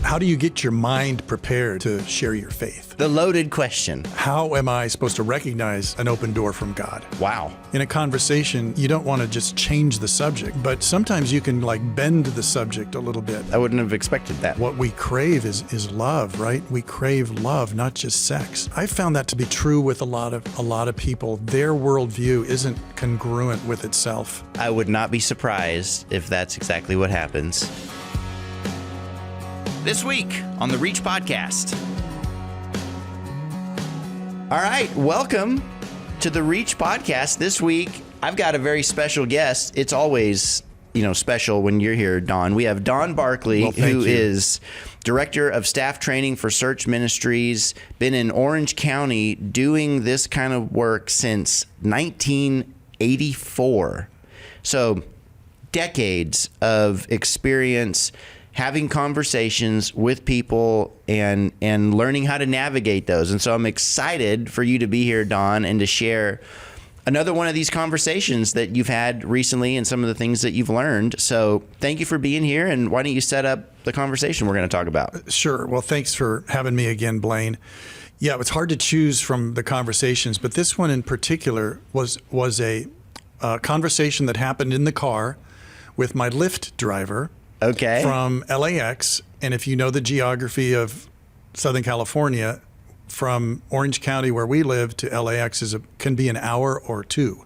How do you get your mind prepared to share your faith? The loaded question. How am I supposed to recognize an open door from God? Wow. In a conversation, you don't want to just change the subject, but sometimes you can bend the subject a little bit. I wouldn't have expected that. What we crave is love, right? We crave love, not just sex. I found that to be true with a lot of people. Their worldview isn't congruent with itself. I would not be surprised if that's exactly what happens. This week on the Reach Podcast. All right, welcome to the Reach Podcast. This week, I've got a very special guest. It's always, special when you're here, Don. We have Don Barkley, who is Director of Staff Training for Search Ministries, been in Orange County doing this kind of work since 1984. So, decades of experience having conversations with people and learning how to navigate those. And so I'm excited for you to be here, Don, and to share another one of these conversations that you've had recently and some of the things that you've learned. So thank you for being here. And why don't you set up the conversation we're going to talk about? Sure. Well, thanks for having me again, Blaine. Yeah, it's hard to choose from the conversations, but this one in particular was a conversation that happened in the car with my Lyft driver. Okay. From LAX, and if you know the geography of Southern California, from Orange County where we live to LAX can be an hour or two.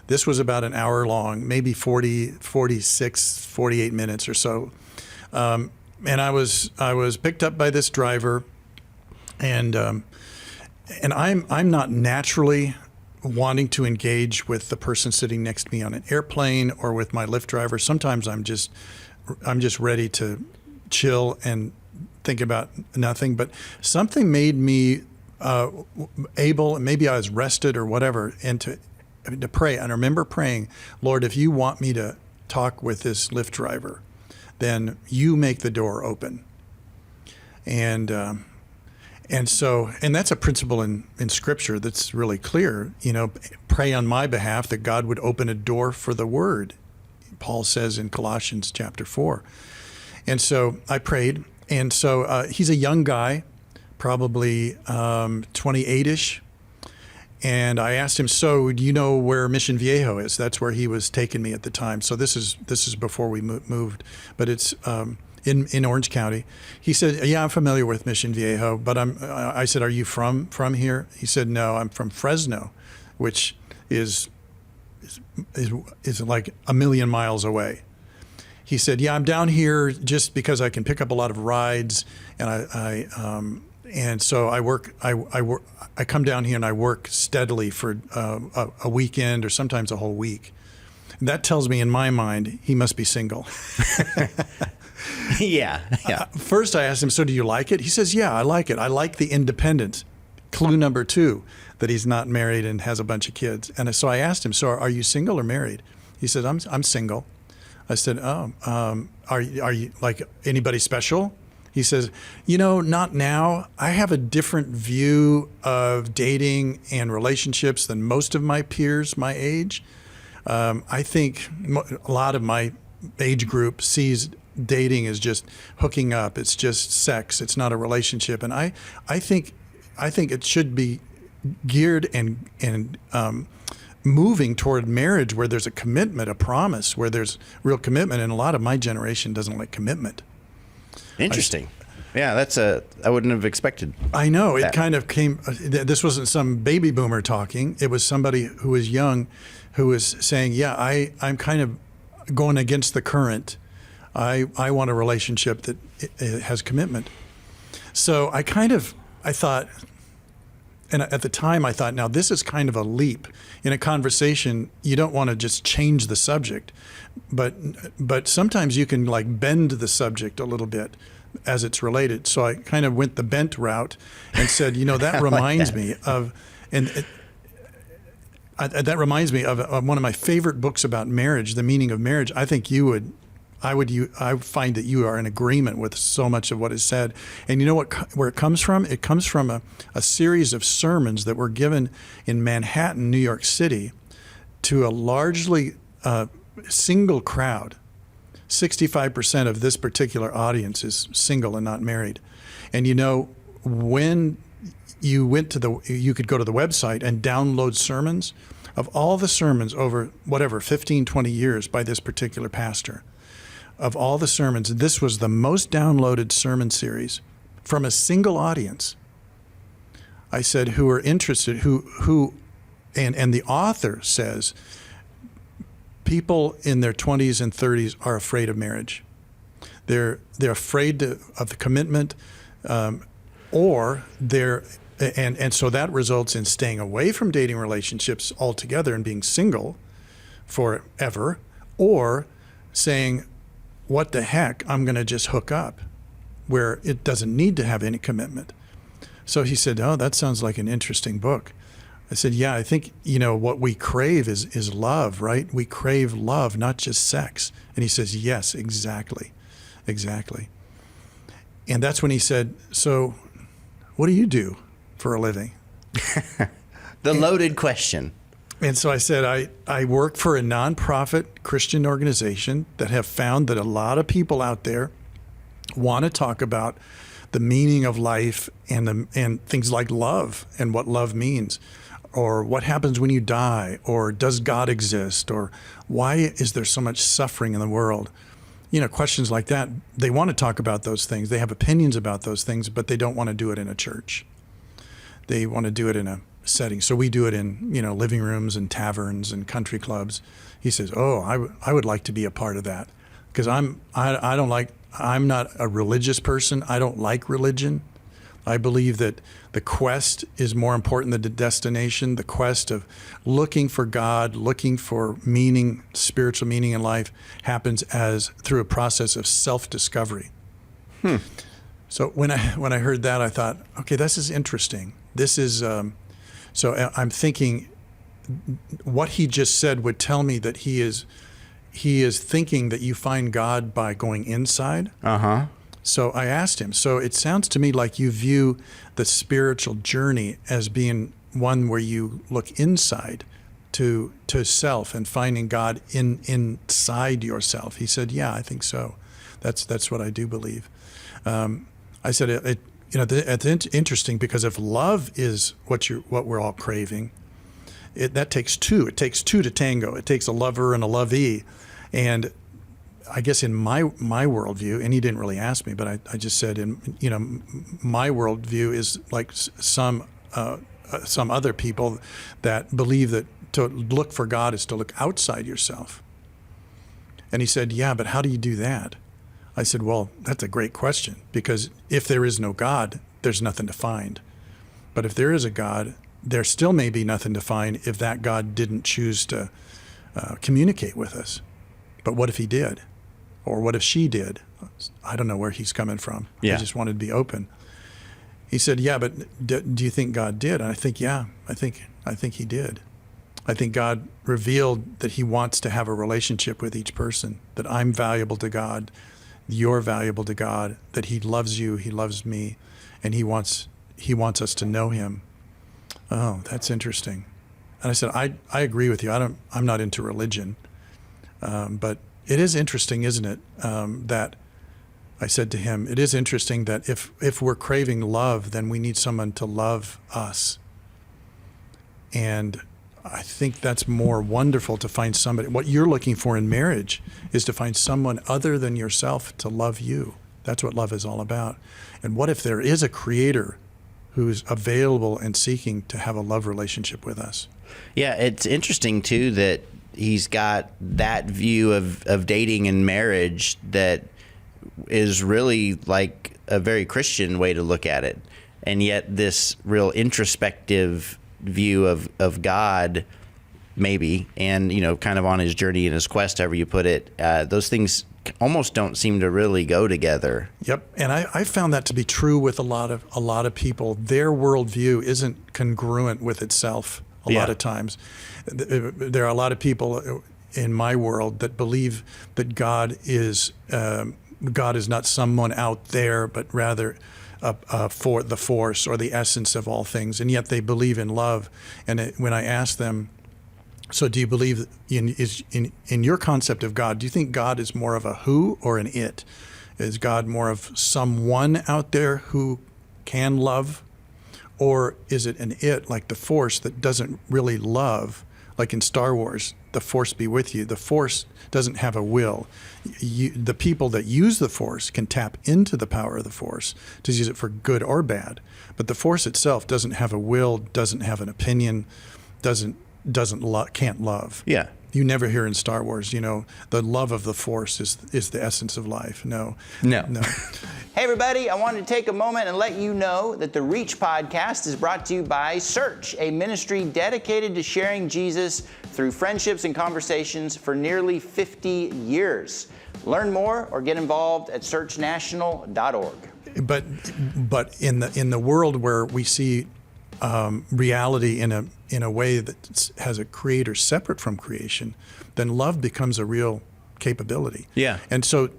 This was about an hour long, maybe 46, 48 minutes or so. And I was picked up by this driver, and I'm not naturally wanting to engage with the person sitting next to me on an airplane or with my Lyft driver. Sometimes I'm just ready to chill and think about nothing. But something made me able, maybe I was rested or whatever, and to pray. And I remember praying, Lord, if you want me to talk with this Lyft driver, then you make the door open. And that's a principle in Scripture that's really clear. Pray on my behalf that God would open a door for the word. Paul says in Colossians chapter 4. And so I prayed. And so he's a young guy, probably 28-ish. And I asked him, so do you know where Mission Viejo is? That's where he was taking me at the time. So this is before we moved, but it's in Orange County. He said, yeah, I'm familiar with Mission Viejo, but I said, are you from here? He said, no, I'm from Fresno, which is like a million miles away. He said, yeah, I'm down here just because I can pick up a lot of rides, and so I come down here and I work steadily for a weekend or sometimes a whole week. And that tells me in my mind he must be single. Yeah. First I asked him, so do you like it? He says, yeah, I like it. I like the independence. Clue number 2, that he's not married and has a bunch of kids. And so I asked him, so are you single or married? He said, I'm single. I said, are you like anybody special? He says, not now. I have a different view of dating and relationships than most of my peers my age. I think a lot of my age group sees dating as just hooking up. It's just sex. It's not a relationship. And I think it should be geared and moving toward marriage where there's a commitment, a promise, where there's real commitment. And a lot of my generation doesn't like commitment. Interesting. I wouldn't have expected. I know. It kind of came, this wasn't some baby boomer talking. It was somebody who was young who was saying, yeah, I'm kind of going against the current. I want a relationship that has commitment. So I thought, and at the time I thought, now this is kind of a leap. In a conversation, you don't want to just change the subject, but sometimes you can bend the subject a little bit as it's related. So I kind of went the bent route and said, that reminds me of, that reminds me of one of my favorite books about marriage, The Meaning of Marriage. I think I find that you are in agreement with so much of what is said. And you know where it comes from? It comes from a series of sermons that were given in Manhattan, New York City, to a largely single crowd 65% of this particular audience is single and not married. And when you could go to the website and download sermons of all the sermons over 15, 20 years by this particular pastor. Of all the sermons, this was the most downloaded sermon series from a single audience. I said, who are interested, and the author says, people in their 20s and 30s are afraid of marriage. They're afraid of the commitment, or so that results in staying away from dating relationships altogether and being single forever, or saying, what the heck, I'm going to just hook up, where it doesn't need to have any commitment. So he said, oh, that sounds like an interesting book. I said, yeah, I think, what we crave is love, right? We crave love, not just sex. And he says, yes, exactly. And that's when he said, so what do you do for a living? The loaded question. And so I said, I work for a nonprofit Christian organization that have found that a lot of people out there want to talk about the meaning of life and things like love and what love means, or what happens when you die, or does God exist, or why is there so much suffering in the world? Questions like that. They want to talk about those things. They have opinions about those things, but they don't want to do it in a church. They want to do it in a setting. So we do it in, living rooms and taverns and country clubs. He says, oh, I would like to be a part of that, because I'm not a religious person. I don't like religion. I believe that the quest is more important than the destination. The quest of looking for God, looking for meaning, spiritual meaning in life, happens through a process of self-discovery. So when I heard that, I thought, okay, this is interesting. This is so I'm thinking what he just said would tell me that he is thinking that you find God by going inside. So I asked him, so it sounds to me like you view the spiritual journey as being one where you look inside to self and finding God inside yourself. He said, yeah, I think so. That's what I do believe. I said, it's interesting, because if love is what we're all craving, that takes two. It takes two to tango. It takes a lover and a lovee. And I guess in my worldview, and he didn't really ask me, but I just said, my worldview is like some other people that believe that to look for God is to look outside yourself. And he said, yeah, but how do you do that? I said, well, that's a great question, because if there is no God, there's nothing to find. But if there is a God, there still may be nothing to find if that God didn't choose to communicate with us. But what if he did? Or what if she did? I don't know where he's coming from. Yeah. I just wanted to be open. He said, yeah, but do you think God did? And I think, yeah, I think he did. I think God revealed that he wants to have a relationship with each person, that I'm valuable to God, you're valuable to God, that he loves you, he loves me, and he wants us to know him. Oh, that's interesting. And I said, I agree with you. I'm not into religion, but it is interesting, isn't it? That I said to him, it is interesting that if we're craving love, then we need someone to love us. And I think that's more wonderful, to find somebody. What you're looking for in marriage is to find someone other than yourself to love you. That's what love is all about. And what if there is a creator who's available and seeking to have a love relationship with us? Yeah, it's interesting too that he's got that view of dating and marriage that is really like a very Christian way to look at it. And yet this real introspective view of God, maybe, and, kind of on his journey and his quest, however you put it, those things almost don't seem to really go together. Yep. And I found that to be true with a lot of people. Their worldview isn't congruent with itself a lot of times. There are a lot of people in my world that believe that God is not someone out there, but rather for the force or the essence of all things, and yet they believe in love. And when I ask them, So do you believe in your concept of God, do you think God is more of a who or an it? Is God more of someone out there who can love? Or is it an it, like the Force, that doesn't really love? Like in Star Wars, the Force be with you. The Force doesn't have a will. The people that use the Force can tap into the power of the Force to use it for good or bad. But the Force itself doesn't have a will, doesn't have an opinion, can't love. Yeah. You never hear in Star Wars, the love of the Force is the essence of life. No. Hey, everybody, I wanted to take a moment and let you know that the Reach podcast is brought to you by Search, a ministry dedicated to sharing Jesus through friendships and conversations for nearly 50 years. Learn more or get involved at searchnational.org. But in the world where we see reality in a way that has a creator separate from creation, then love becomes a real capability. Yeah. And so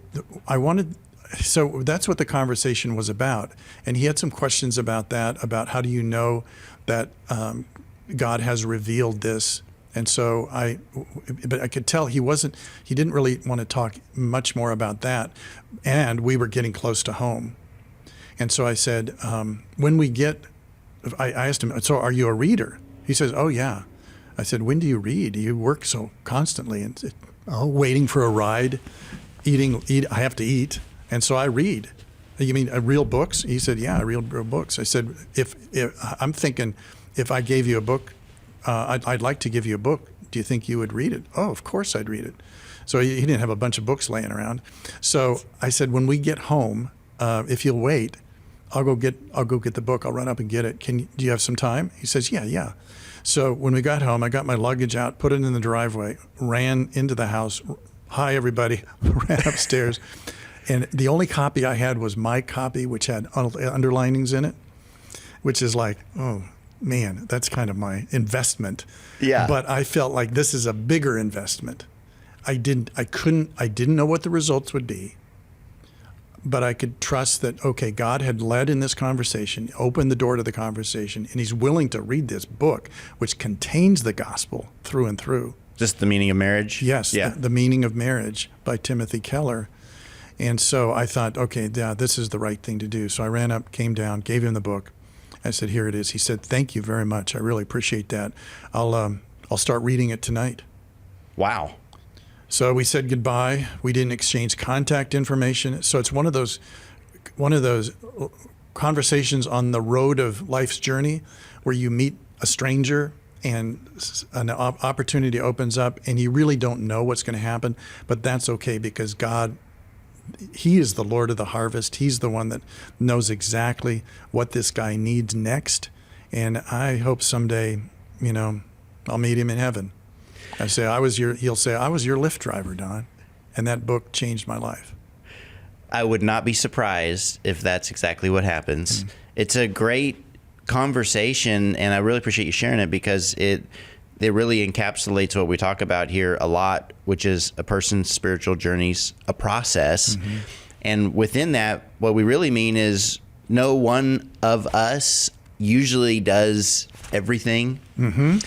so that's what the conversation was about. And he had some questions about that, about how do you know that God has revealed this. And so but I could tell he didn't really want to talk much more about that. And we were getting close to home. And so I said, I asked him, so are you a reader? He says, oh, yeah. I said, when do you read? You work so constantly. And waiting for a ride, I have to eat. And so I read. You mean real books? He said, yeah, real books. I said, if I'm thinking, if I gave you a book, I'd like to give you a book. Do you think you would read it? Oh, of course I'd read it. So he didn't have a bunch of books laying around. So I said, when we get home, if you'll wait, I'll go get the book. I'll run up and get it. Do you have some time? He says, yeah. So when we got home, I got my luggage out, put it in the driveway, ran into the house. Hi, everybody. Ran upstairs. And the only copy I had was my copy, which had underlinings in it, which is like, oh, man, that's kind of my investment. Yeah. But I felt like this is a bigger investment. I didn't know what the results would be. But I could trust that, okay, God had led in this conversation, opened the door to the conversation, and he's willing to read this book, which contains the gospel through and through. Just the meaning of marriage? Yes, yeah. The Meaning of Marriage by Timothy Keller. And so I thought, okay, yeah, this is the right thing to do. So I ran up, came down, gave him the book. I said, here it is. He said, thank you very much. I really appreciate that. I'll start reading it tonight. Wow. So we said goodbye. We didn't exchange contact information. So it's one of those conversations on the road of life's journey where you meet a stranger and an opportunity opens up and you really don't know what's going to happen, but that's okay because God, he is the Lord of the harvest. He's the one that knows exactly what this guy needs next. And I hope someday, I'll meet him in heaven. He'll say, I was your Lyft driver, Don. And that book changed my life. I would not be surprised if that's exactly what happens. Mm. It's a great conversation, and I really appreciate you sharing it because it really encapsulates what we talk about here a lot, which is a person's spiritual journey's a process. Mm-hmm. And within that, what we really mean is no one of us usually does everything. Mm-hmm.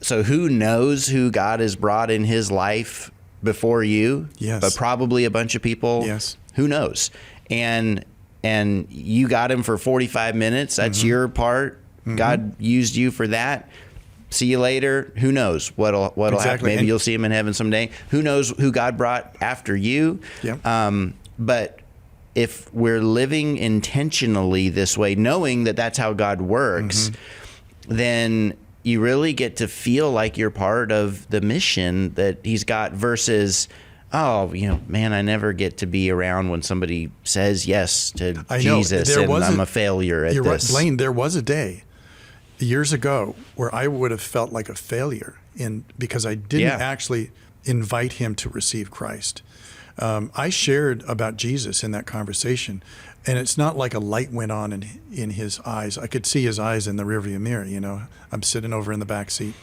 So who knows who God has brought in his life before you? Yes. But probably a bunch of people. Yes. Who knows? And you got him for 45 minutes. That's mm-hmm. your part. Mm-hmm. God used you for that. See you later. Who knows what'll happen? Maybe you'll see him in heaven someday. Who knows who God brought after you? Yeah. But if we're living intentionally this way, knowing that that's how God works, mm-hmm. then you really get to feel like you're part of the mission that he's got versus, oh, man, I never get to be around when somebody says yes to Jesus and I'm a failure at this. Right, Blaine, there was a day years ago where I would have felt like a failure because I didn't actually invite him to receive Christ. I shared about Jesus in that conversation, and it's not like a light went on in his eyes. I could see his eyes in the rearview mirror, I'm sitting over in the back seat.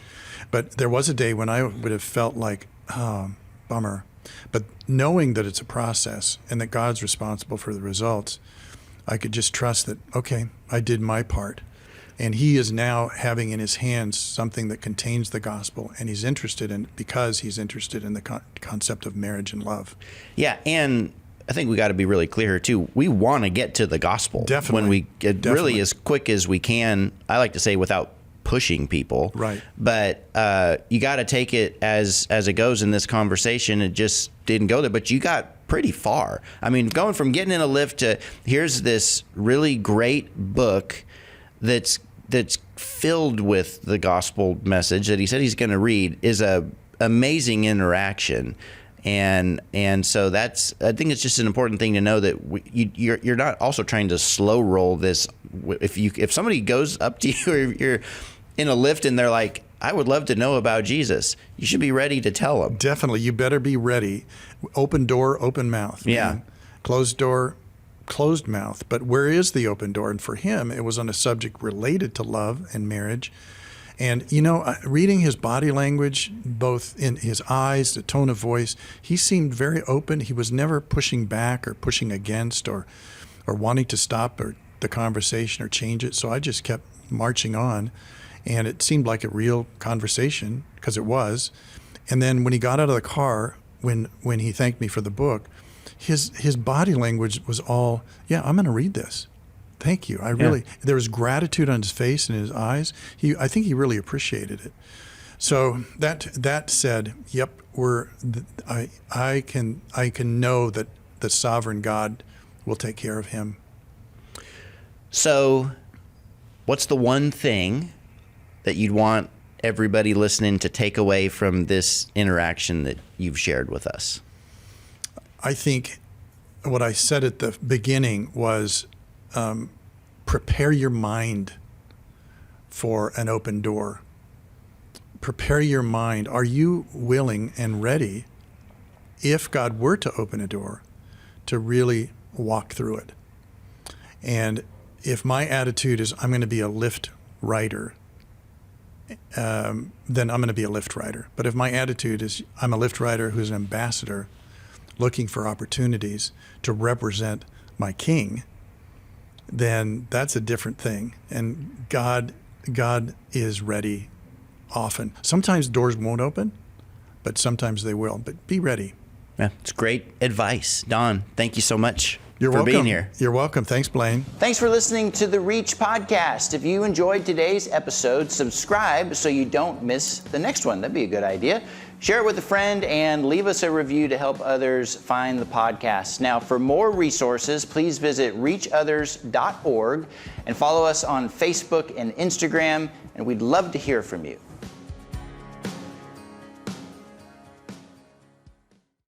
But there was a day when I would have felt like, oh, bummer. But knowing that it's a process and that God's responsible for the results, I could just trust that, okay, I did my part. And he is now having in his hands something that contains the gospel, and he's interested in, because he's interested in the concept of marriage and love. Yeah, and I think we got to be really clear here too. We want to get to the gospel. Definitely. When we get Definitely. really as quick as we can. I like to say without pushing people. Right. But you got to take it as it goes in this conversation. It just didn't go there, but you got pretty far. I mean, going from getting in a lift to here's this really great book that's filled with the gospel message that he said he's going to read is a amazing interaction. And so I think it's just an important thing to know that you're not also trying to slow roll this. If somebody goes up to you or you're in a lift and they're like, I would love to know about Jesus, you should be ready to tell them. Definitely. You better be ready. Open door, open mouth. Yeah. Man. Closed door, closed mouth. But where is the open door? And for him, it was on a subject related to love and marriage. And, reading his body language, both in his eyes, the tone of voice, he seemed very open. He was never pushing back or pushing against or wanting to stop the conversation or change it. So I just kept marching on. And it seemed like a real conversation, because it was. And then when he got out of the car, when he thanked me for the book, his body language was all, yeah, I'm going to read this. Thank you. There was gratitude on his face and his eyes. I think he really appreciated it. So that said, yep, I can know that the sovereign God will take care of him. So what's the one thing that you'd want everybody listening to take away from this interaction that you've shared with us? I think what I said at the beginning was prepare your mind for an open door. Prepare your mind. Are you willing and ready, if God were to open a door, to really walk through it? And if my attitude is I'm going to be a lift rider, then I'm going to be a lift rider. But if my attitude is I'm a lift rider who's an ambassador looking for opportunities to represent my king, then that's a different thing. And God is ready often. Sometimes doors won't open, but sometimes they will. But be ready. Yeah, it's great advice. Don, thank you so much You're for welcome. being here. You're welcome. Thanks, Blaine. Thanks for listening to the Reach Podcast. If you enjoyed today's episode, subscribe so you don't miss the next one. That'd be a good idea. Share it with a friend and leave us a review to help others find the podcast. Now, for more resources, please visit reachothers.org and follow us on Facebook and Instagram, and we'd love to hear from you.